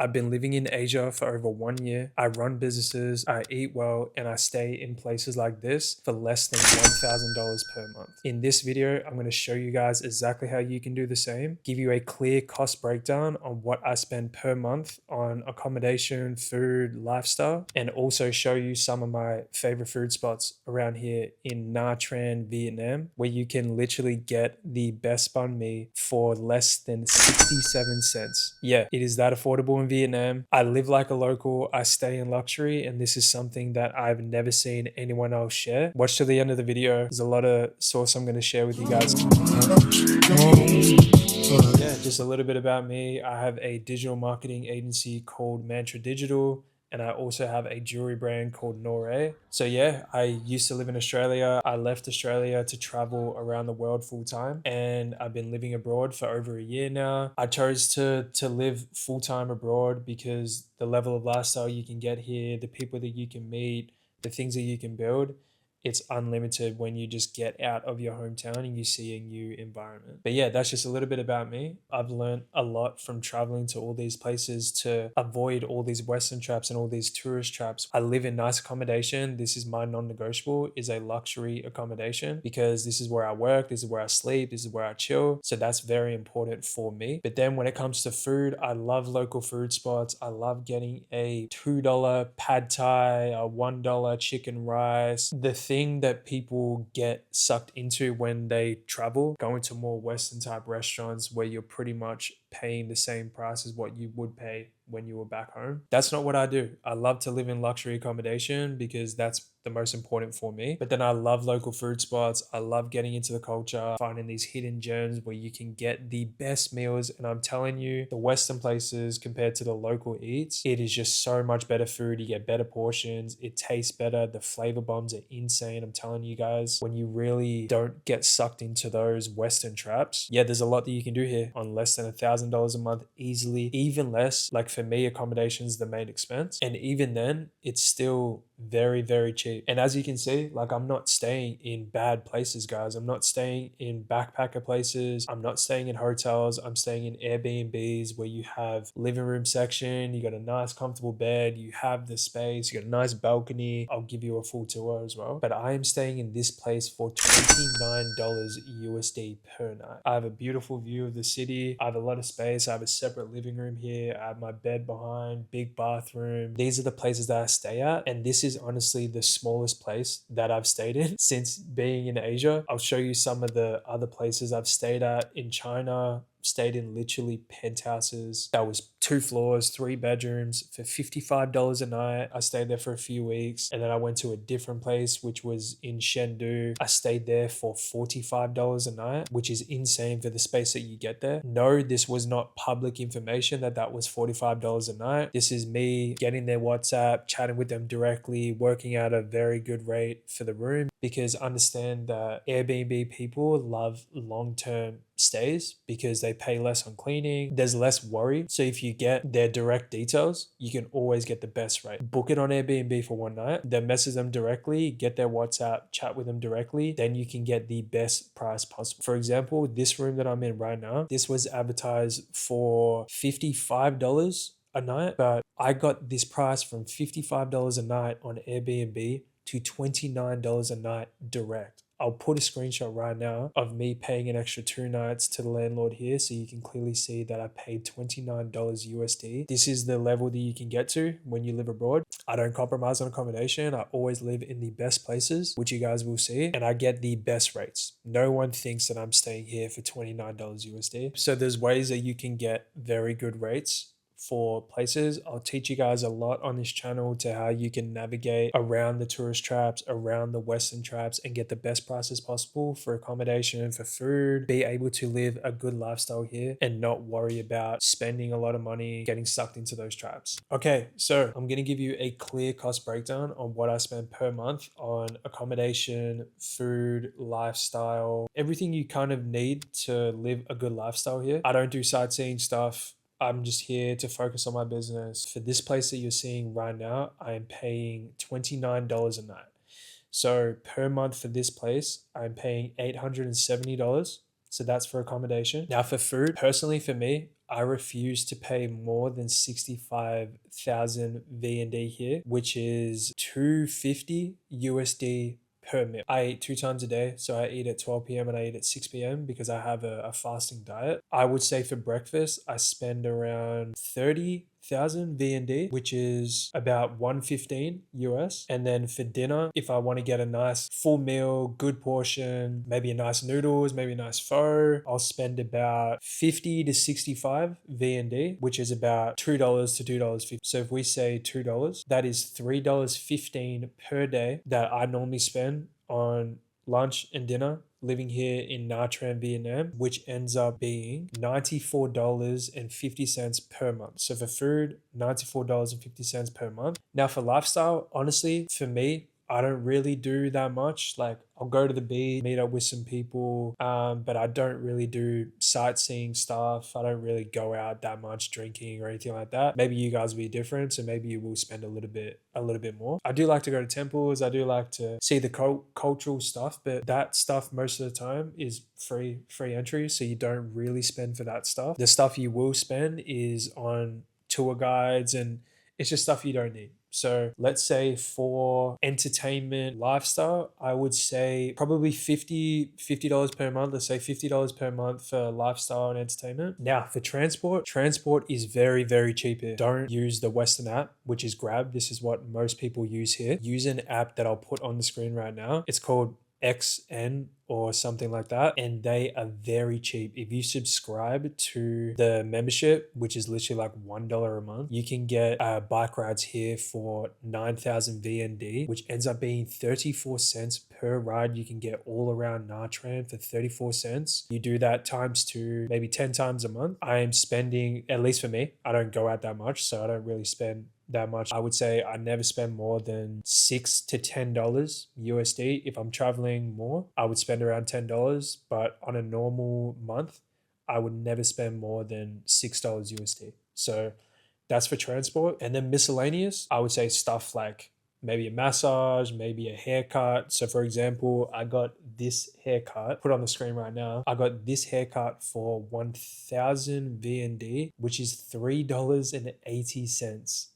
I've been living in Asia for over 1 year. I run businesses, I eat well, and I stay in places like this for less than $1,000 per month. In this video, I'm going to show you guys exactly how you can do the same, give you a clear cost breakdown on what I spend per month on accommodation, food, lifestyle, and also show you some of my favorite food spots around here in Nha Trang, Vietnam, where you can literally get the best banh mi for less than 67 cents. Yeah, it is that affordable in Vietnam. I live like a local, I stay in luxury, and this is something that I've never seen anyone else share. Watch till the end of the video. There's a lot of sauce I'm going to share with you guys. Yeah, just a little bit about me. I have a digital marketing agency called Mantra Digital, and I also have a jewelry brand called Nore. So yeah, I used to live in Australia. I left Australia to travel around the world full time, and I've been living abroad for over a year now. I chose to live full time abroad because the level of lifestyle you can get here, the people that you can meet, the things that you can build, it's unlimited when you just get out of your hometown and you see a new environment. But yeah, that's just a little bit about me. I've learned a lot from traveling to all these places to avoid all these Western traps and all these tourist traps. I live in nice accommodation. This is my non-negotiable, is a luxury accommodation, because this is where I work, this is where I sleep, this is where I chill. So that's very important for me. But then when it comes to food, I love local food spots. I love getting a $2 pad thai, a $1 chicken rice. The thing that people get sucked into when they travel, going to more Western type restaurants where you're pretty much paying the same price as what you would pay when you were back home. That's not what I do. I love to live in luxury accommodation because that's the most important for me. But then I love local food spots. I love getting into the culture, finding these hidden gems where you can get the best meals. And I'm telling you, the Western places compared to the local eats, it is just so much better food. You get better portions. It tastes better. The flavor bombs are insane. I'm telling you guys, when you really don't get sucked into those Western traps, yeah, there's a lot that you can do here on less than $1,000 a month easily, even less. Like for me, accommodation is the main expense. And even then, it's still very, very cheap. And as you can see, like, I'm not staying in bad places, guys. I'm not staying in backpacker places. I'm not staying in hotels. I'm staying in Airbnbs where you have living room section, you got a nice comfortable bed, you have the space, you got a nice balcony. I'll give you a full tour as well. But I am staying in this place for $29 USD per night. I have a beautiful view of the city. I have a lot of space. I have a separate living room here. I have my bed behind, big bathroom. These are the places that I stay at. And this is honestly the smallest place that I've stayed in since being in Asia. I'll show you some of the other places I've stayed at in China. Stayed in literally penthouses that was 2 floors, 3 bedrooms for $55 a night. I stayed there for a few weeks, and then I went to a different place which was in Chengdu. I stayed there for $45 a night, which is insane for the space that you get there. No, this was not public information that was $45 a night. This is me getting their WhatsApp, chatting with them directly, working out a very good rate for the room, because understand that Airbnb people love long-term stays because they pay less on cleaning. There's less worry. So if you get their direct details, you can always get the best rate. Book it on Airbnb for one night, then message them directly, get their WhatsApp, chat with them directly, then you can get the best price possible. For example, this room that I'm in right now, this was advertised for $55 a night, but I got this price from $55 a night on Airbnb to $29 a night direct. I'll put a screenshot right now of me paying an extra 2 nights to the landlord here, so you can clearly see that I paid $29 USD. This is the level that you can get to when you live abroad. I don't compromise on accommodation. I always live in the best places, which you guys will see, and I get the best rates. No one thinks that I'm staying here for $29 USD. So there's ways that you can get very good rates for places. I'll teach you guys a lot on this channel to how you can navigate around the tourist traps, around the Western traps, and get the best prices possible for accommodation, for food, be able to live a good lifestyle here and not worry about spending a lot of money getting sucked into those traps. Okay, so I'm going to give you a clear cost breakdown on what I spend per month on accommodation, food, lifestyle, everything you kind of need to live a good lifestyle here. I don't do sightseeing stuff. I'm just here to focus on my business. For this place that you're seeing right now, I am paying $29 a night. So per month for this place, I'm paying $870. So that's for accommodation. Now for food, personally for me, I refuse to pay more than 65,000 VND here, which is 250 USD per meal. I eat 2 times a day, so I eat at 12 p.m. and I eat at 6 p.m. because I have a fasting diet. I would say for breakfast, I spend around 30,000 VND, which is about 115 US. And then for dinner, if I want to get a nice full meal, good portion, maybe a nice noodles, maybe a nice pho, I'll spend about 50 to 65 VND, which is about $2 to $2.50. So if we say $2, that is $3.15 per day that I normally spend on lunch and dinner living here in Nha Trang, Vietnam, which ends up being $94.50 per month. So for food, $94.50 per month. Now for lifestyle, honestly, for me, I don't really do that much. Like I'll go to the beach, meet up with some people, but I don't really do sightseeing stuff. I don't really go out that much drinking or anything like that. Maybe you guys will be different, so maybe you will spend a little bit more. I do like to go to temples. I do like to see the cultural stuff, but that stuff most of the time is free entry, so you don't really spend for that stuff. The stuff you will spend is on tour guides, and it's just stuff you don't need. So let's say for entertainment lifestyle, I would say probably $50 per month. Let's say $50 per month for lifestyle and entertainment. Now for transport is very, very cheap here. Don't use the Western app, which is Grab. This is what most people use here. Use an app that I'll put on the screen right now. It's called XN or something like that, and they are very cheap. If you subscribe to the membership, which is literally like $1 a month, you can get bike rides here for 9,000 VND, which ends up being 34 cents per ride. You can get all around Nha Trang for 34 cents. You do that times 2, maybe 10 times a month. I am spending, at least for me, I don't go out that much, so I don't really spend that much. I would say I never spend more than $6 to $10 USD. If I'm traveling more, I would spend around $10, but on a normal month, I would never spend more than $6 USD. So that's for transport. And then miscellaneous, I would say stuff like maybe a massage, maybe a haircut. So for example, I got this haircut, put on the screen right now. I got this haircut for 1,000 VND, which is $3.80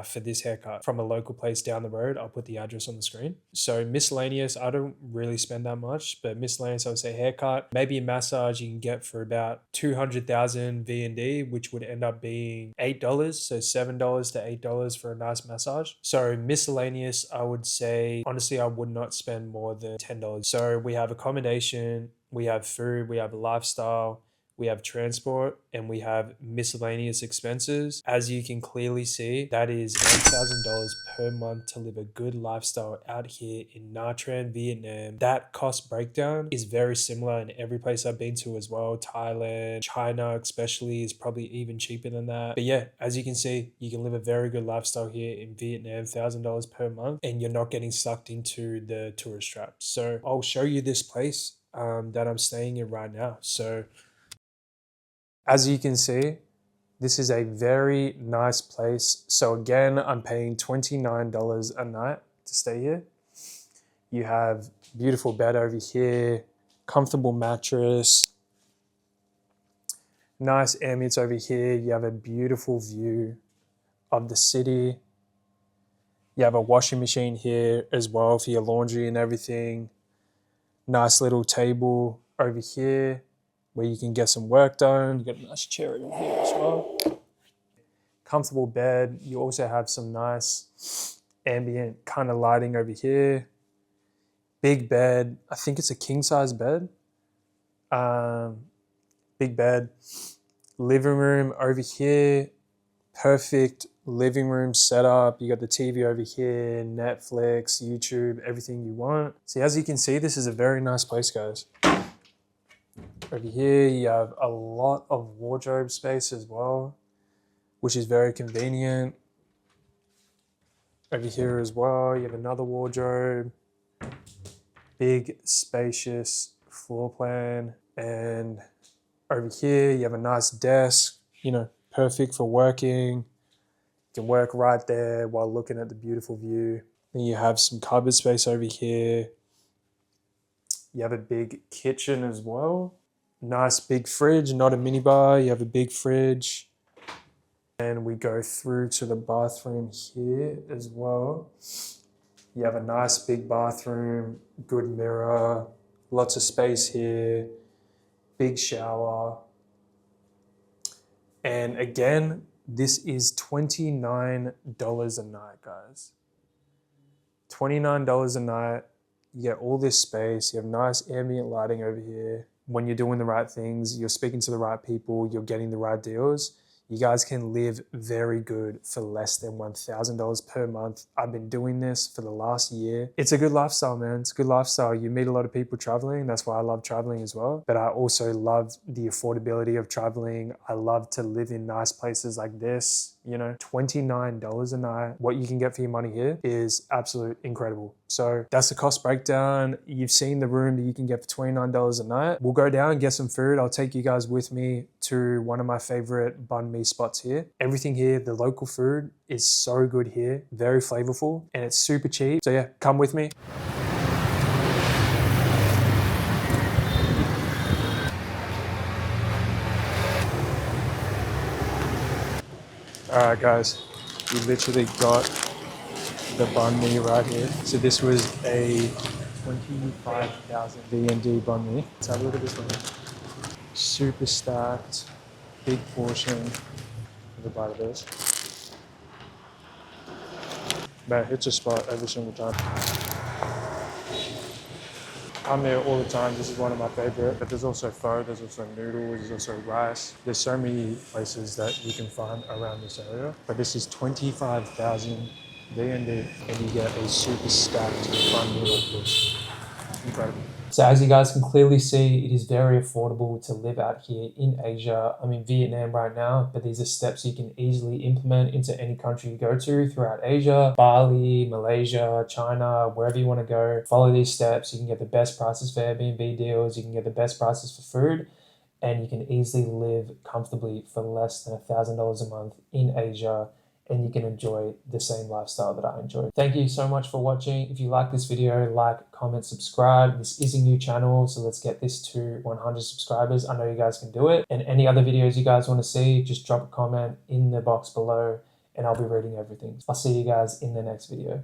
for this haircut from a local place down the road. I'll put the address on the screen. So miscellaneous, I don't really spend that much, but miscellaneous, I would say haircut, maybe a massage you can get for about 200,000 VND, which would end up being $8. So $7 to $8 for a nice massage. So miscellaneous, I would say, honestly, I would not spend more than $10. So we have accommodation, we have food, we have lifestyle, we have transport, and we have miscellaneous expenses. As you can clearly see, that is $1,000 per month to live a good lifestyle out here in Nha Trang, Vietnam. That cost breakdown is very similar in every place I've been to as well. Thailand, China especially is probably even cheaper than that. But yeah, as you can see, you can live a very good lifestyle here in Vietnam, $1,000 per month, and you're not getting sucked into the tourist trap. So I'll show you this place that I'm staying in right now. So as you can see, this is a very nice place. So again, I'm paying $29 a night to stay here. You have beautiful bed over here, comfortable mattress, nice ambience over here. You have a beautiful view of the city. You have a washing machine here as well for your laundry and everything. Nice little table over here where you can get some work done. You got a nice chair over here as well. Comfortable bed. You also have some nice ambient kind of lighting over here. Big bed. I think it's a king size bed. Big bed. Living room over here. Perfect living room setup. You got the TV over here, Netflix, YouTube, everything you want. See, as you can see, this is a very nice place, guys. Over here, you have a lot of wardrobe space as well, which is very convenient. Over here as well, you have another wardrobe. Big, spacious floor plan. And over here, you have a nice desk, perfect for working. You can work right there while looking at the beautiful view. Then you have some cupboard space over here. You have a big kitchen as well. Nice big fridge, not a minibar. You have a big fridge. And we go through to the bathroom here as well. You have a nice big bathroom, good mirror, lots of space here, big shower. And again, this is $29 a night, guys. $29 a night. You get all this space. You have nice ambient lighting over here. When you're doing the right things, you're speaking to the right people, you're getting the right deals, you guys can live very good for less than $1,000 per month. I've been doing this for the last year. It's a good lifestyle, man. It's a good lifestyle. You meet a lot of people traveling. That's why I love traveling as well. But I also love the affordability of traveling. I love to live in nice places like this. You know, $29 a night. What you can get for your money here is absolute incredible. So that's the cost breakdown. You've seen the room that you can get for $29 a night. We'll go down and get some food. I'll take you guys with me to one of my favorite banh mi spots here. Everything here, the local food is so good here, very flavorful, and it's super cheap. So yeah, come with me. All right, guys, we literally got the banh mi right here. So this was a 25,000 VND banh mi. Let's have a look at this one. Super stacked, big portion. Have a bite of this. Man, hits a spot every single time. I'm there all the time. This is one of my favorite. But there's also pho, there's also noodles, there's also rice. There's so many places that you can find around this area. But this is 25,000 VND, and you get a super stacked banh mi like this. Incredible. So as you guys can clearly see, it is very affordable to live out here in Asia. I'm in Vietnam right now, but these are steps you can easily implement into any country you go to throughout Asia, Bali, Malaysia, China, wherever you want to go. Follow these steps. You can get the best prices for Airbnb deals. You can get the best prices for food, and you can easily live comfortably for less than $1,000 a month in Asia, and you can enjoy the same lifestyle that I enjoy. Thank you so much for watching. If you like this video, like, comment, subscribe. This is a new channel, so let's get this to 100 subscribers. I know you guys can do it. And any other videos you guys want to see, just drop a comment in the box below and I'll be reading everything. I'll see you guys in the next video.